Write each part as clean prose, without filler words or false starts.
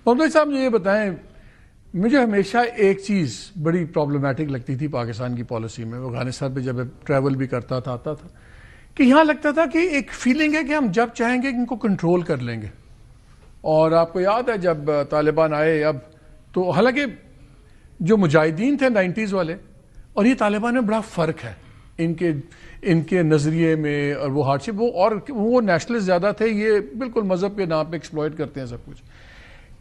محمد صاحب مجھے یہ بتائیں، مجھے ہمیشہ ایک چیز بڑی پرابلمٹک لگتی تھی پاکستان کی پالیسی میں، افغانستان پہ جب ٹریول بھی کرتا تھا آتا تھا، کہ یہاں لگتا تھا کہ ایک فیلنگ ہے کہ ہم جب چاہیں گے ان کو کنٹرول کر لیں گے. اور آپ کو یاد ہے جب طالبان آئے اب تو حالانکہ جو مجاہدین تھے 90s والے اور یہ طالبان میں بڑا فرق ہے ان کے نظریے میں، اور وہ ہارڈشپ وہ نیشنلسٹ زیادہ تھے، یہ بالکل مذہب کے نام پہ ایکسپلائٹ کرتے ہیں سب کچھ.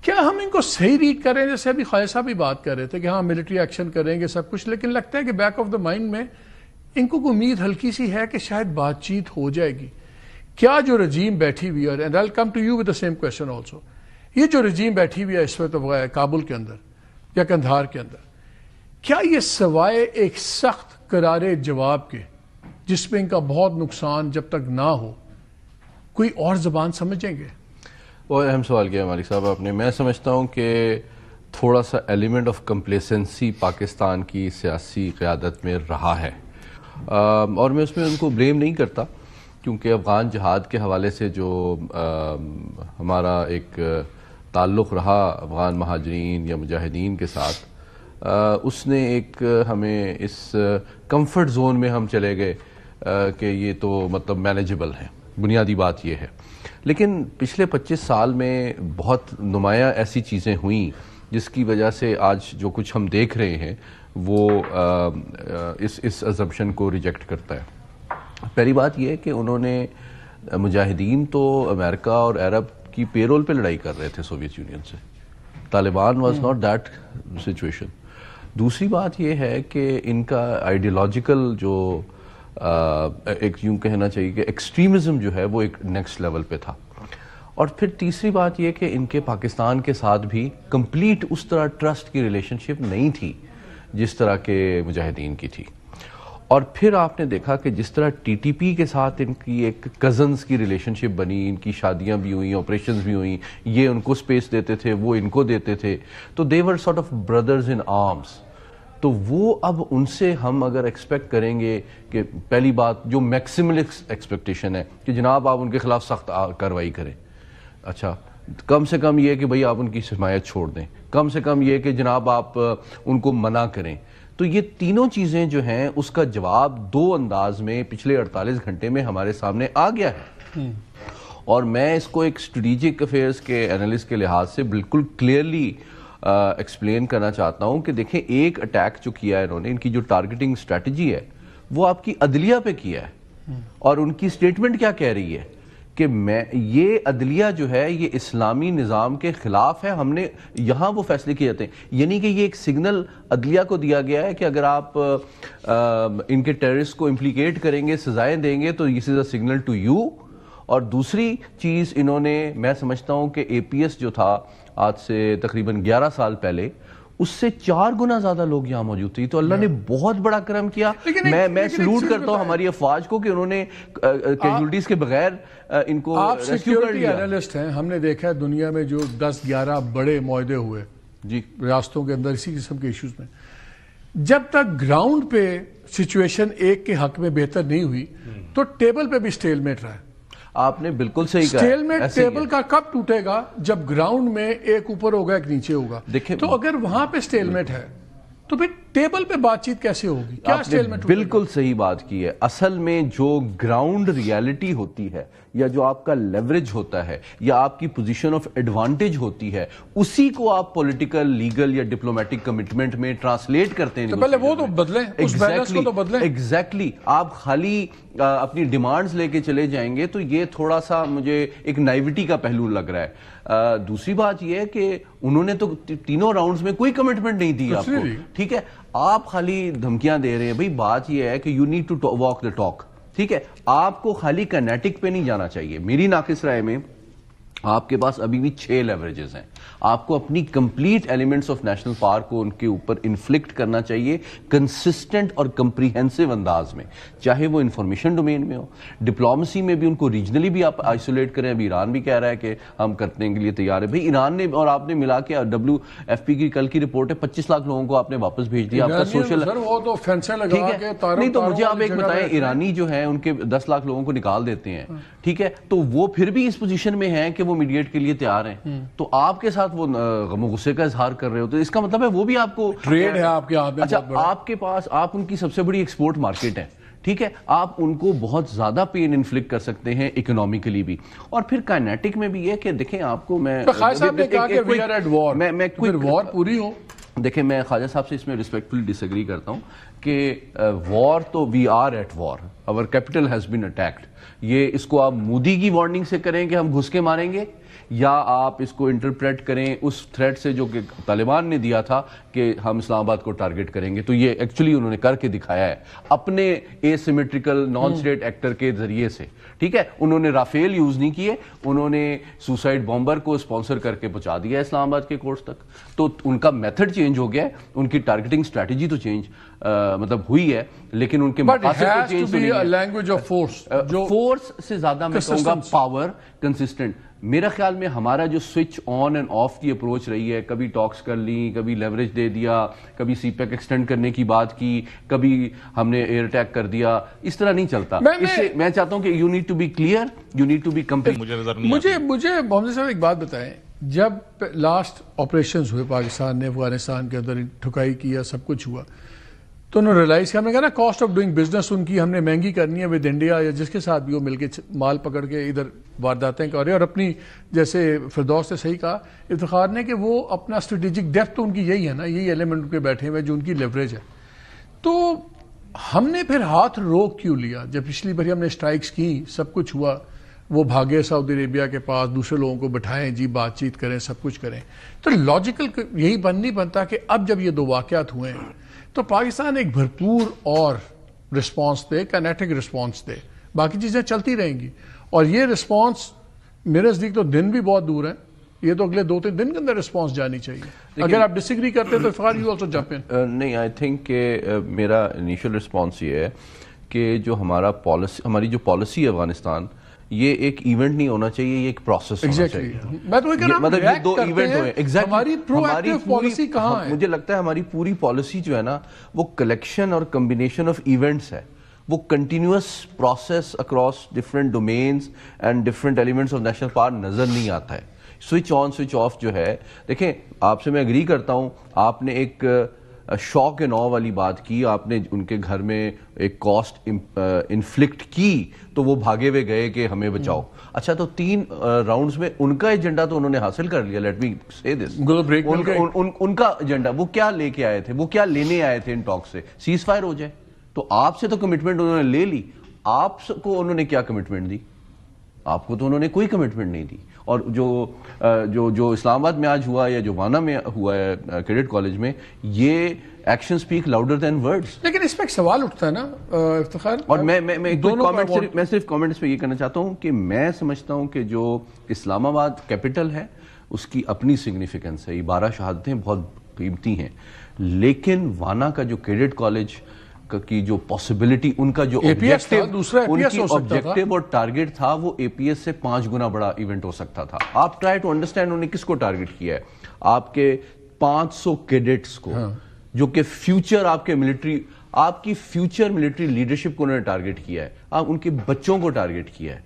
کیا ہم ان کو صحیح ریڈ کریں؟ جیسے ابھی خواجہ صاحب بھی بات کر رہے تھے کہ ہاں ملٹری ایکشن کریں گے سب کچھ، لیکن لگتا ہے کہ بیک آف دا مائنڈ میں ان کو امید ہلکی سی ہے کہ شاید بات چیت ہو جائے گی. کیا جو رجیم بیٹھی ہوئی ہے، and I will come to you with the same question also, یہ جو رجیم بیٹھی ہوئی ہے اس وقت کابل کے اندر یا قندھار کے اندر، کیا یہ سوائے ایک سخت کرارے جواب کے جس میں ان کا بہت نقصان جب تک نہ ہو، کوئی اور زبان سمجھیں گے؟ وہ اہم سوال کیا مالک صاحب آپ نے. میں سمجھتا ہوں کہ تھوڑا سا ایلیمنٹ آف کمپلیسنسی پاکستان کی سیاسی قیادت میں رہا ہے، اور میں اس میں ان کو بلیم نہیں کرتا، کیونکہ افغان جہاد کے حوالے سے جو ہمارا ایک تعلق رہا افغان مہاجرین یا مجاہدین کے ساتھ، اس نے ایک ہمیں اس کمفرٹ زون میں ہم چلے گئے کہ یہ تو مطلب مینیجبل ہے. بنیادی بات یہ ہے. لیکن پچھلے 25 سال میں بہت نمایاں ایسی چیزیں ہوئیں جس کی وجہ سے آج جو کچھ ہم دیکھ رہے ہیں وہ اس ازمپشن کو ریجیکٹ کرتا ہے. پہلی بات یہ ہے کہ انہوں نے مجاہدین تو امریکہ اور عرب کی پیرول پہ لڑائی کر رہے تھے سوویت یونین سے. Taliban was not that situation. دوسری بات یہ ہے کہ ان کا آئیڈیالوجیکل جو ایک یوں کہنا چاہیے کہ ایکسٹریمزم جو ہے وہ ایک نیکسٹ لیول پہ تھا. اور پھر تیسری بات یہ کہ ان کے پاکستان کے ساتھ بھی کمپلیٹ اس طرح ٹرسٹ کی ریلیشن شپ نہیں تھی جس طرح کے مجاہدین کی تھی. اور پھر آپ نے دیکھا کہ جس طرح ٹی ٹی پی کے ساتھ ان کی ایک کزنز کی ریلیشن شپ بنی، ان کی شادیاں بھی ہوئیں، آپریشنز بھی ہوئیں، یہ ان کو سپیس دیتے تھے، وہ ان کو دیتے تھے، تو they were sort of brothers in arms. تو وہ اب ان سے ہم اگر ایکسپیکٹ کریں گے کہ پہلی بات جو میکسیملسٹ ایکسپیکٹیشن ہے کہ جناب آپ ان کے خلاف سخت کارروائی کریں، اچھا کم سے کم یہ کہ بھئی آپ ان کی حمایت چھوڑ دیں، کم سے کم یہ کہ جناب آپ ان کو منع کریں. تو یہ تینوں چیزیں جو ہیں اس کا جواب دو انداز میں پچھلے 48 گھنٹے میں ہمارے سامنے آ گیا ہے. اور میں اس کو ایک اسٹریٹجک افیئرز کے انالسٹ کے لحاظ سے بالکل کلیئرلی ایکسپلین کرنا چاہتا ہوں کہ دیکھیں ایک اٹیک جو کیا ہے انہوں نے، ان کی جو ٹارگیٹنگ اسٹریٹجی ہے وہ آپ کی عدلیہ پہ کیا ہے. اور ان کی سٹیٹمنٹ کیا کہہ رہی ہے کہ یہ عدلیہ جو ہے یہ اسلامی نظام کے خلاف ہے، ہم نے یہاں وہ فیصلے کیے جاتے ہیں. یعنی کہ یہ ایک سگنل عدلیہ کو دیا گیا ہے کہ اگر آپ ان کے ٹیررسٹ کو امپلیکیٹ کریں گے، سزائیں دیں گے، تو دس از اے سگنل ٹو یو. اور دوسری چیز انہوں نے، میں سمجھتا ہوں کہ اے پی ایس جو تھا آج سے تقریباً 11 سال پہلے، اس سے 4 گنا زیادہ لوگ یہاں موجود تھے. تو اللہ نے بہت بڑا کرم کیا. میں سلوٹ کرتا ہوں ہماری افواج کو کہ انہوں نے کیجولٹیز کے بغیر ان کو آپ سیکیورٹی انالسٹ ہیں، ہم نے دیکھا ہے دنیا میں جو 10-11 بڑے معاہدے ہوئے جی ریاستوں کے اندر اسی قسم کے ایشوز میں، جب تک گراؤنڈ پہ سچویشن ایک کے حق میں بہتر نہیں ہوئی تو ٹیبل پہ بھی سٹیل میٹ رہا ہے. آپ نے بالکل صحیح کہا. سٹیل میٹ ٹیبل کا کب ٹوٹے گا؟ جب گراؤنڈ میں ایک اوپر ہوگا ایک نیچے ہوگا. تو اگر وہاں پہ سٹیل میٹ ہے تو پھر ٹیبل پہ بات چیت کیسے ہوگی؟ کیا سٹیل میٹ؟ بالکل صحیح بات کی ہے. اصل میں جو گراؤنڈ ریالٹی ہوتی ہے یا جو آپ کا لیوریج ہوتا ہے یا آپ کی پوزیشن آف ایڈوانٹیج ہوتی ہے، اسی کو آپ پولیٹیکل، لیگل یا ڈپلومیٹک کمٹمنٹ میں ٹرانسلیٹ کرتے ہیں. تو پہلے وہ تو بدلیں، اس بیلنس کو تو بدلیں. ایگزیکٹلی. آپ خالی اپنی ڈیمانڈز لے کے چلے جائیں گے تو یہ تھوڑا سا مجھے ایک نائیوٹی کا پہلو لگ رہا ہے. دوسری بات یہ ہے کہ انہوں نے تو تینوں راؤنڈز میں کوئی کمٹمنٹ نہیں دی آپ کو، ٹھیک ہے. آپ خالی دھمکیاں دے رہے ہیں. بھئی بات یہ ہے کہ you need to walk the talk, ٹھیک ہے. آپ کو خالی کینیٹک پہ نہیں جانا چاہیے. میری ناقص رائے میں آپ کے پاس ابھی بھی 6 لیوریجز ہیں. آپ کو اپنی complete elements of national power کو ان کے اوپر انفلکٹ کرنا چاہیے کنسسٹنٹ اور کمپریہنسو انداز میں، چاہے وہ انفارمیشن ڈومین میں ہو، ڈپلومسی میں بھی ان کو ریجنلی بھی آپ آئسولیٹ کریں. ابھی ایران بھی کہہ رہا ہے کہ ہم کرنے کے لیے تیار ہے. بھئی ایران نے اور آپ نے ملا کے WFP کی کل کی رپورٹ ہے 25 لاکھ لوگوں کو آپ نے واپس بھیج دیا. آپ کا سوشل نہیں تو مجھے آپ ایک بتائیں، ایرانی جو ہیں ان کے 10 لاکھ لوگوں کو نکال دیتے ہیں، ٹھیک ہے. تو وہ پھر بھی اس پوزیشن میں ہیں کہ وہ میڈیٹ کے لیے تیار ہیں تو آپ کے ساتھ وہ غم و غصے کا اظہار کر رہے ہو، تو اس کا مطلب ہے وہ بھی آپ کو ٹریڈ ہے آپ کے ہاتھ میں. اچھا آپ کے پاس، آپ ان کی سب سے بڑی ایکسپورٹ مارکیٹ ہے، ٹھیک ہے، آپ ان کو بہت زیادہ پین انفلکٹ کر سکتے ہیں اکنامکلی بھی. اور پھر کائنیٹک میں بھی یہ کہ دیکھیں آپ کو میں خواجہ صاحب نے کہا کہ وی آر ایٹ وار، میں وار پوری ہو. دیکھیں میں خواجہ صاحب سے اس میں ریسپیکٹفلی ڈس ایگری کرتا ہوں کہ وار تو وی آر ایٹ وار، اور کیپٹل ہیز بین اٹیکڈ. یہ اس کو آپ مودی کی وارننگ سے کریں کہ ہم گھس کے ماریں گے، یا آپ اس کو انٹرپریٹ کریں اس تھریٹ سے جو کہ طالبان نے دیا تھا کہ ہم اسلام آباد کو ٹارگٹ کریں گے. تو یہ ایکچولی انہوں نے کر کے دکھایا ہے اپنے اے سیمیٹریکل نان اسٹیٹ ایکٹر کے ذریعے سے، ٹھیک ہے. انہوں نے رافیل یوز نہیں کیے، انہوں نے سوسائڈ بامبر کو اسپانسر کر کے پہنچا دیا اسلام آباد کے کورٹس تک. تو ان کا میتھڈ چینج ہو گیا ہے، ان کی ٹارگٹنگ اسٹریٹجی تو چینج مطلب ہوئی ہے، لیکن ان کے مقاصد تو چینج نہیں ہے. لینگویج آف فورس، فورس سے زیادہ میں کہوں گا پاور، کنسسٹنٹ. میرا خیال میں ہمارا جو سوئچ آن اینڈ آف کی اپروچ رہی ہے، کبھی ٹاکس کر لی، کبھی لیوریج دے دیا، کبھی سی پیک ایکسٹینڈ کرنے کی بات کی، کبھی ہم نے ایئر اٹیک کر دیا، اس طرح نہیں چلتا. اس سے میں چاہتا ہوں کہ you need to be clear, you need to be complete. مجھے محمد صاحب ایک بات بتائیں، جب لاسٹ آپریشنز ہوئے پاکستان نے افغانستان کے اندر ٹھکائی کیا، سب کچھ ہوا، تو انہوں نے ریلائز کیا، ہم نے کہا نا کاسٹ آف ڈوئنگ بزنس ان کی ہم نے مہنگی کرنی ہے ود انڈیا، یا جس کے ساتھ بھی وہ مل کے مال پکڑ کے ادھر وارداتیں کر رہے ہیں. اور اپنی جیسے فردوس نے صحیح کہا افتخار نے کہ وہ اپنا اسٹریٹجک ڈیپتھ تو ان کی یہی ہے نا، یہی ایلیمنٹ ان کے بیٹھے ہوئے جو ان کی لیوریج ہے. تو ہم نے پھر ہاتھ روک کیوں لیا؟ جب پچھلی بار ہم نے اسٹرائکس کی، سب کچھ ہوا، وہ بھاگے سعودی عربیہ کے پاس، دوسرے لوگوں کو بٹھائیں، جی بات چیت کریں، سب کچھ کریں. تو لاجیکل یہی نہیں بنتا کہ اب جب یہ دو واقعات ہوئے ہیں تو پاکستان ایک بھرپور اور رسپانس دے، کائنیٹک رسپانس دے، باقی چیزیں چلتی رہیں گی. اور یہ رسپانس میرے نزدیک تو دن بھی بہت دور ہے، یہ تو اگلے 2-3 دن کے اندر رسپانس جانی چاہیے. اگر آپ ڈس ایگری کرتے تو فقار یو آلسو جمپ ان. نہیں، آئی تھنک کہ میرا انیشل رسپانس یہ ہے کہ جو ہماری جو پالیسی ہے افغانستان، یہ ایک ایونٹ نہیں ہونا چاہیے، یہ ایک پروسیس ہونا چاہیے. میں تو مطلب یہ دو ایونٹ ہوئے. ہماری پرو ایکٹیو پالیسی کہاں ہے؟ مجھے لگتا ہے ہماری پوری پالیسی جو ہے نا وہ کلیکشن اور کمبینیشن آف ایونٹس ہے. وہ continuous process across different domains and different elements of national park نظر نہیں آتا ہے. سوئچ آن سوئچ آف جو ہے، دیکھیں آپ سے میں اگری کرتا ہوں، آپ نے ایک شوق اینڈ آ والی بات کی، آپ نے ان کے گھر میں ایک کاسٹ انفلکٹ کی تو وہ بھاگے ہوئے گئے کہ ہمیں بچاؤ. اچھا تو 3 راؤنڈز میں ان کا ایجنڈا تو انہوں نے حاصل کر لیا. لیٹ می سے دس، ان کا ایجنڈا وہ کیا لے کے آئے تھے، وہ کیا لینے آئے تھے ان ٹاک سے؟ سیز فائر ہو جائے. تو آپ سے تو کمٹمنٹ انہوں نے لے لی، آپ کو انہوں نے کیا کمٹمنٹ دی؟ آپ کو تو انہوں نے کوئی کمٹمنٹ نہیں دی. اور جو اسلام آباد میں آج ہوا یا جو وانا میں ہوا ہے کیڈٹ کالج میں، یہ action speak louder than words. لیکن اس پہ ایک سوال اٹھتا ہے نا افتخار، اور میں صرف کامنٹس پہ یہ کہنا چاہتا ہوں کہ میں سمجھتا ہوں کہ جو اسلام آباد کیپٹل ہے اس کی اپنی سگنیفیکنس ہے. یہ 12 شہادتیں بہت قیمتی ہیں، لیکن وانا کا جو کیڈٹ کالج کی جو پاسبلٹی، ان کا جو آبجیکٹیو اور ٹارگٹ تھا، وہ اے پی ایس سے 5 گنا بڑا ایونٹ ہو سکتا تھا. آپ ٹرائی ٹو انڈرسٹینڈ انہوں نے کس کو ٹارگٹ کیا ہے؟ آپ کے 500 کیڈٹس کو، جو کہ فیوچر آپ کی فیوچر ملٹری لیڈرشپ کو انہوں نے ٹارگٹ کیا ہے. آپ ان کے بچوں کو ٹارگٹ کیا ہے.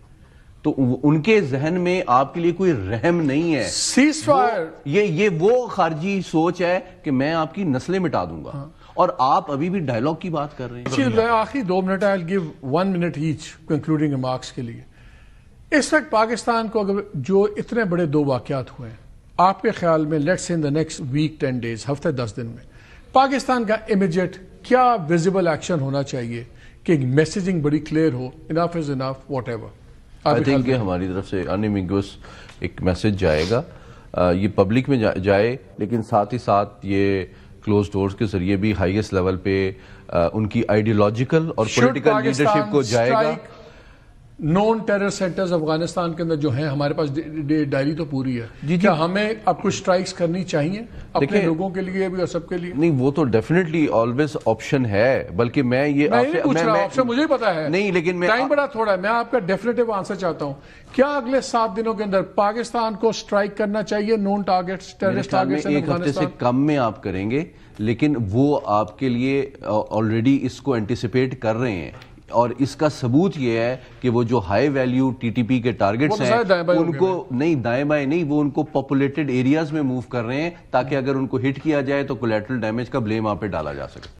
تو ان کے ذہن میں آپ کے لیے کوئی رحم نہیں ہے. سیز فائر، یہ وہ خارجی سوچ ہے کہ میں آپ کی نسلیں مٹا دوں گا، اور آپ ابھی بھی ڈائیلاگ کی بات کر رہے ہیں. آخری 2 minute I'll give 1 minute each concluding remarks کے لیے. اس وقت پاکستان کو اگر جو اتنے بڑے 2 واقعات ہوئے ہیں، آپ کے خیال میں let's in the next week 10 days، ہفتے 10 دن میں پاکستان کا امیجیٹ کیا ویزیبل ایکشن ہونا چاہیے کہ میسیجنگ بڑی clear who, enough is enough, what ever? I think کہ ہماری طرف سے انیمبیگوس ایک میسج جائے گا، یہ پبلک میں جائے، لیکن ساتھ ہی ساتھ یہ کلوز ڈورز کے ذریعے بھی ہائیسٹ لیول پہ ان کی آئیڈیولوجیکل اور پولیٹیکل لیڈرشپ کو جائے گا. نون ٹیرر سینٹرز افغانستان کے اندر جو ہیں، ہمارے پاس ڈائری تو پوری ہے، کیا ہمیں اب کچھ اسٹرائکس کرنی چاہیے اپنے لوگوں کے لیے بھی اور سب کے لیے؟ نہیں، وہ تو ڈیفینیٹلی آلویز آپشن ہے، بلکہ میں یہ آپشن مجھے پتا ہے نہیں، لیکن ٹائم بڑا تھوڑا ہے. میں آپ کا ڈیفینیٹو آنسر چاہتا ہوں، کیا اگلے 7 دنوں کے اندر پاکستان کو اسٹرائک کرنا چاہیے نون ٹارگیٹس، ٹیررسٹ ٹارگیٹس؟ 1 ہفتے سے کم میں آپ کریں گے، لیکن وہ آپ کے لیے آلریڈی اس کو اینٹیسپیٹ کر رہے ہیں. اور اس کا ثبوت یہ ہے کہ وہ جو high value T T P کے ٹارگٹس ہیں ان کو نہیں دائیں بائیں نہیں وہ ان کو پاپولیٹڈ ایریاز میں موو کر رہے ہیں تاکہ اگر ان کو ہٹ کیا جائے تو کولیٹرل ڈیمیج کا بلیم آپ پہ ڈالا جا سکے.